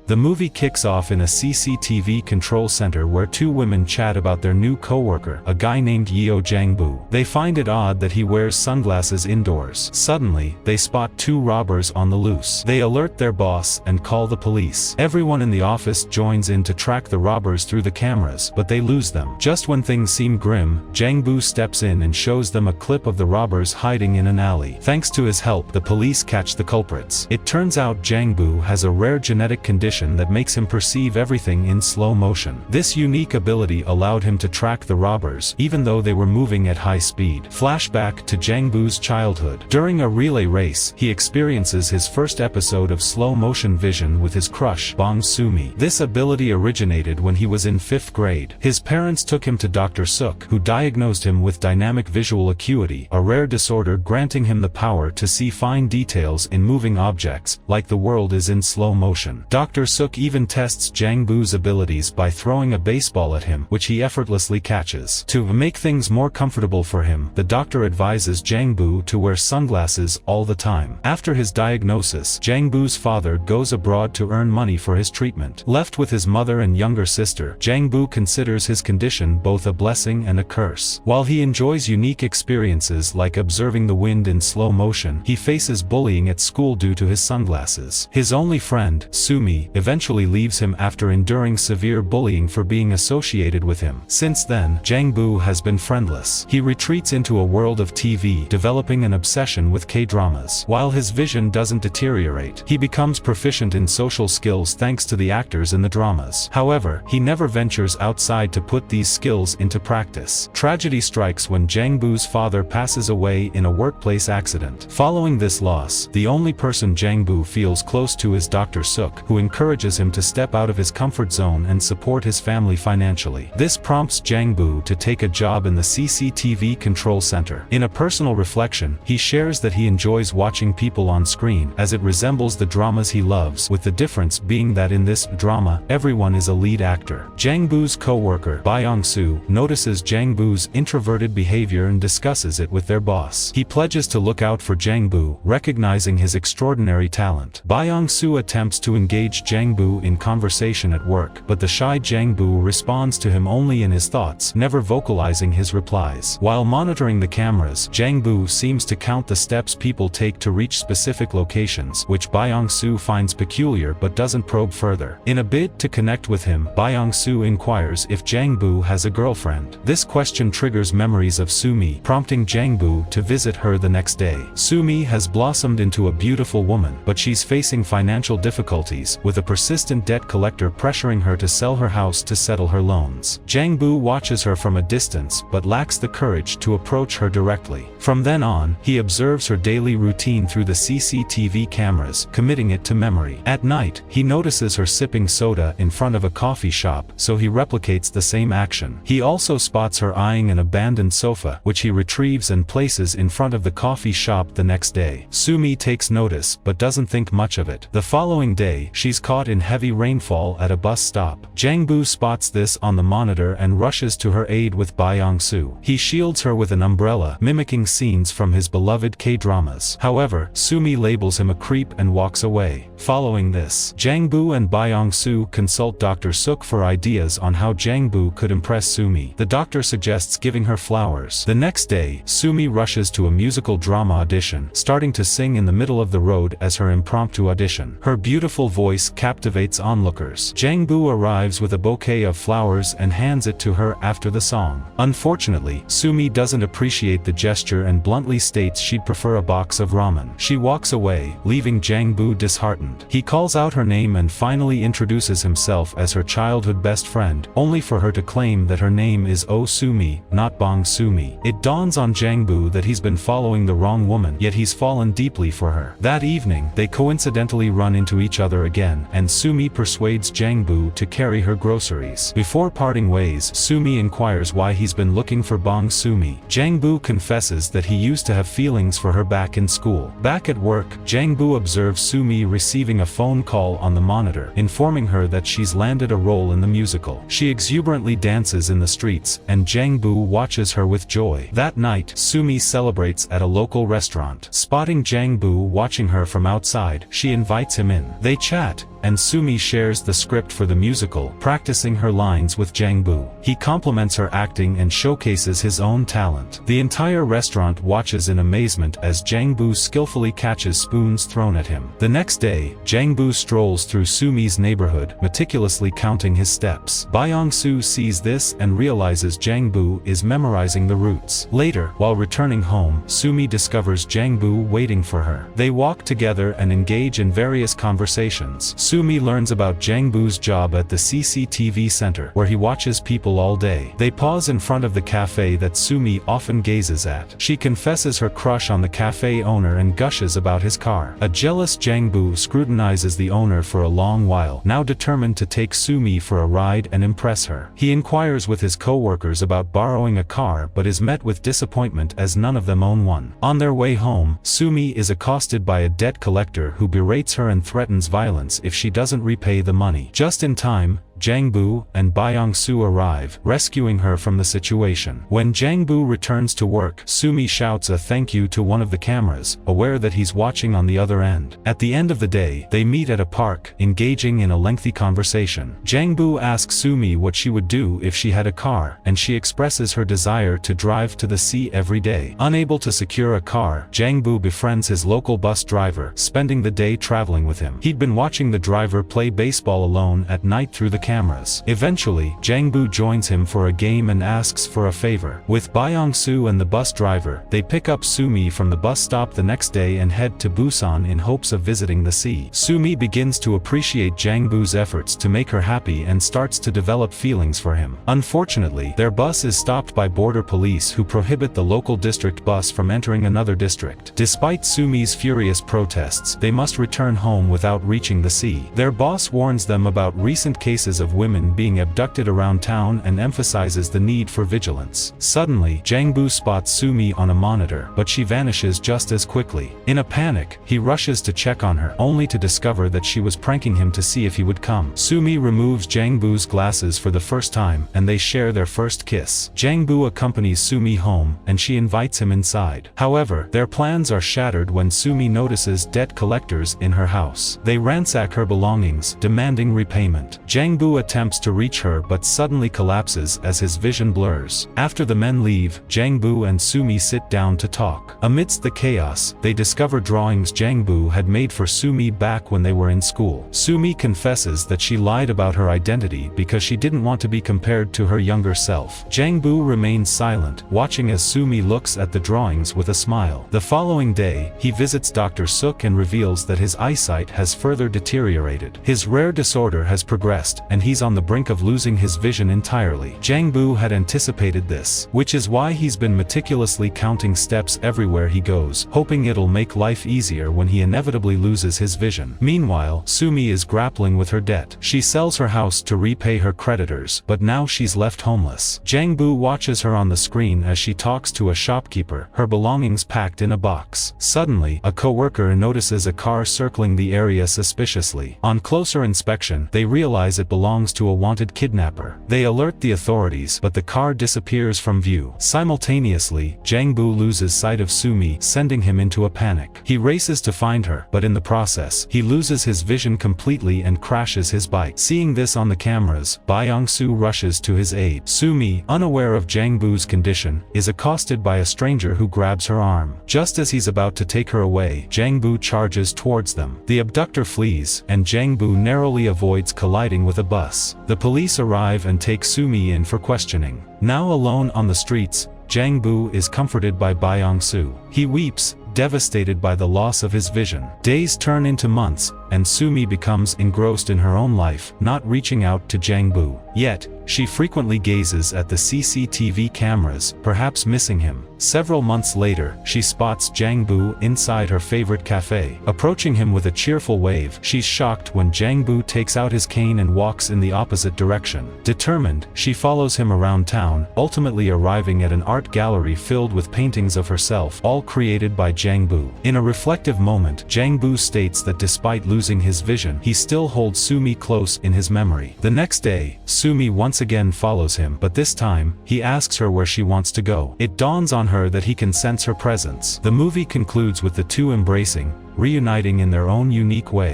The movie kicks off in a CCTV control center where two women chat about their new coworker, a guy named Yeo Jang-bu. They find it odd that he wears sunglasses indoors. Suddenly, they spot two robbers on the loose. They alert their boss and call the police. Everyone in the office joins in to track the robbers through the cameras, but they lose them. Just when things seem grim, Jang-bu steps in and shows them a clip of the robbers hiding in an alley. Thanks to his help, the police catch the culprits. It turns out Jang-bu has a rare genetic condition that makes him perceive everything in slow motion. This unique ability allowed him to track the robbers, even though they were moving at high speed. Flashback to Jang-bu's childhood. During a relay race, he experiences his first episode of slow-motion vision with his crush, Bong Soo-mi. This ability originated when he was in 5th grade. His parents took him to Dr. Suk, who diagnosed him with dynamic visual acuity, a rare disorder granting him the power to see fine details in moving objects, like the world is in slow motion. Dr. Suk even tests Jang-bu's abilities by throwing a baseball at him, which he effortlessly catches. To make things more comfortable for him, the doctor advises Jang-bu to wear sunglasses all the time. After his diagnosis, Jang-bu's father goes abroad to earn money for his treatment. Left with his mother and younger sister, Jang-bu considers his condition both a blessing and a curse. While he enjoys unique experiences like observing the wind in slow motion, he faces bullying at school due to his sunglasses. His only friend, Soo-mi, eventually leaves him after enduring severe bullying for being associated with him. Since then, Jang-bu has been friendless. He retreats into a world of TV, developing an obsession with K-dramas. While his vision doesn't deteriorate, he becomes proficient in social skills thanks to the actors in the dramas. However, he never ventures outside to put these skills into practice. Tragedy strikes when Jang-bu's father passes away in a workplace accident. Following this loss, the only person Jang-bu feels close to is Dr. Suk, who encourages him to step out of his comfort zone and support his family financially. This prompts Jang-bu to take a job in the CCTV control center. In a personal reflection, he shares that he enjoys watching people on screen, as it resembles the dramas he loves, with the difference being that in this drama, everyone is a lead actor. Jang-bu's co-worker, Byung-soo, notices Jang-bu's introverted behavior and discusses it with their boss. He pledges to look out for Jang-bu, recognizing his extraordinary talent. Byung-soo attempts to engage Jang-bu in conversation at work, but the shy Jang-bu responds to him only in his thoughts, never vocalizing his replies. While monitoring the cameras, Jang-bu seems to count the steps people take to reach specific locations, which Byung-soo finds peculiar but doesn't probe further. In a bid to connect with him, Byung-soo inquires if Jang-bu has a girlfriend. This question triggers memories of Soo-mi, prompting Jang-bu to visit her the next day. Soo-mi has blossomed into a beautiful woman, but she's facing financial difficulties, with a persistent debt collector pressuring her to sell her house to settle her loans. Jang-bu watches her from a distance, but lacks the courage to approach her directly. From then on, he observes her daily routine through the CCTV cameras, committing it to memory. At night, he notices her sipping soda in front of a coffee shop, so he replicates the same action. He also spots her eyeing an abandoned sofa, which he retrieves and places in front of the coffee shop the next day. Soo-mi takes notice, but doesn't think much of it. The following day, she's caught in heavy rainfall at a bus stop. Jang-bu spots this on the monitor and rushes to her aid with Byung-soo. He shields her with an umbrella, mimicking scenes from his beloved K-dramas. However, Soo-mi labels him a creep and walks away. Following this, Jang-bu and Byung-soo consult Dr. Suk for ideas on how Jang-bu could impress Soo-mi. The doctor suggests giving her flowers. The next day, Soo-mi rushes to a musical drama audition, starting to sing in the middle of the road as her impromptu audition. Her beautiful voice captivates onlookers. Jang-bu arrives with a bouquet of flowers and hands it to her after the song. Unfortunately, Soo-mi doesn't appreciate the gesture and bluntly states she'd prefer a box of ramen. She walks away, leaving Jang-bu disheartened. He calls out her name and finally introduces himself as her childhood best friend, only for her to claim that her name is Oh Soo-mi, not Bong Soo-mi. It dawns on Jang-bu that he's been following the wrong woman, yet he's fallen deeply for her. That evening, they coincidentally run into each other again, and Soo-mi persuades Jang-bu to carry her groceries. Before parting ways, Soo-mi inquires why he's been looking for Bong Soo-mi. Jang-bu confesses that he used to have feelings for her back in school. Back at work, Jang-bu observes Soo-mi receiving a phone call on the monitor, informing her that she's landed a role in the musical. She exuberantly dances in the streets, and Jang-bu watches her with joy. That night, Soo-mi celebrates at a local restaurant. Spotting Jang-bu watching her from outside, she invites him in. They chat, and Sumi shares the script for the musical, practicing her lines with Jang-boo. He compliments her acting and showcases his own talent. The entire restaurant watches in amazement as Jang-boo skillfully catches spoons thrown at him. The next day, Jang-boo strolls through Sumi's neighborhood, meticulously counting his steps. Byung-soo sees this and realizes Jang-boo is memorizing the routes. Later, while returning home, Sumi discovers Jang-boo waiting for her. They walk together and engage in various conversations. Sumi learns about Jang-boo's job at the CCTV center, where he watches people all day. They pause in front of the cafe that Sumi often gazes at. She confesses her crush on the cafe owner and gushes about his car. A jealous Jang-boo scrutinizes the owner for a long while, now determined to take Sumi for a ride and impress her. He inquires with his co-workers about borrowing a car but is met with disappointment as none of them own one. On their way home, Sumi is accosted by a debt collector who berates her and threatens violence if she doesn't repay the money. Just in time, Jang-boo and Byung-soo arrive, rescuing her from the situation. When Jang-boo returns to work, Sumi shouts a thank you to one of the cameras, aware that he's watching on the other end. At the end of the day, they meet at a park, engaging in a lengthy conversation. Jang-boo asks Sumi what she would do if she had a car, and she expresses her desire to drive to the sea every day. Unable to secure a car, Jang-boo befriends his local bus driver, spending the day traveling with him. He'd been watching the driver play baseball alone at night through the cameras. Eventually, Jang-boo joins him for a game and asks for a favor. With Byung-soo and the bus driver, they pick up Sumi from the bus stop the next day and head to Busan in hopes of visiting the sea. Sumi begins to appreciate Jang-boo's efforts to make her happy and starts to develop feelings for him. Unfortunately, their bus is stopped by border police who prohibit the local district bus from entering another district. Despite Sumi's furious protests, they must return home without reaching the sea. Their boss warns them about recent cases of women being abducted around town and emphasizes the need for vigilance. Suddenly, Jang-boo spots Sumi on a monitor, but she vanishes just as quickly. In a panic, he rushes to check on her, only to discover that she was pranking him to see if he would come. Sumi removes Jang-boo's glasses for the first time, and they share their first kiss. Jang-boo accompanies Sumi home, and she invites him inside. However, their plans are shattered when Sumi notices debt collectors in her house. They ransack her belongings, demanding repayment. Jang-boo attempts to reach her but suddenly collapses as his vision blurs. After the men leave, Jang-boo and Sumi sit down to talk. Amidst the chaos, they discover drawings Jang-boo had made for Sumi back when they were in school. Sumi confesses that she lied about her identity because she didn't want to be compared to her younger self. Jang-boo remains silent, watching as Sumi looks at the drawings with a smile. The following day, he visits Dr. Suk and reveals that his eyesight has further deteriorated. His rare disorder has progressed, and he's on the brink of losing his vision entirely. Jang-boo had anticipated this, which is why he's been meticulously counting steps everywhere he goes, hoping it'll make life easier when he inevitably loses his vision. Meanwhile, Sumi is grappling with her debt. She sells her house to repay her creditors, but now she's left homeless. Jang-boo watches her on the screen as she talks to a shopkeeper, her belongings packed in a box. Suddenly, a co-worker notices a car circling the area suspiciously. On closer inspection, they realize it belongs to a wanted kidnapper. They alert the authorities, but the car disappears from view. Simultaneously, Jang-boo loses sight of Sumi, sending him into a panic. He races to find her, but in the process, he loses his vision completely and crashes his bike. Seeing this on the cameras, Byung-soo rushes to his aid. Sumi, unaware of Jang-boo's condition, is accosted by a stranger who grabs her arm. Just as he's about to take her away, Jang-boo charges towards them. The abductor flees, and Jang-boo narrowly avoids colliding with a bus. The police arrive and take Sumi in for questioning. Now alone on the streets, Jang-boo is comforted by Byung-soo. He weeps, devastated by the loss of his vision. Days turn into months, and Sumi becomes engrossed in her own life, not reaching out to Jang-boo. Yet, she frequently gazes at the CCTV cameras, perhaps missing him. Several months later, she spots Jang-boo inside her favorite cafe. Approaching him with a cheerful wave, she's shocked when Jang-boo takes out his cane and walks in the opposite direction. Determined, she follows him around town, ultimately arriving at an art gallery filled with paintings of herself, all created by Jang-boo. In a reflective moment, Jang-boo states that despite losing his vision, he still holds Sumi close in his memory. The next day, Sumi once again follows him, but this time, he asks her where she wants to go. It dawns on her that he can sense her presence. The movie concludes with the two embracing, reuniting in their own unique way.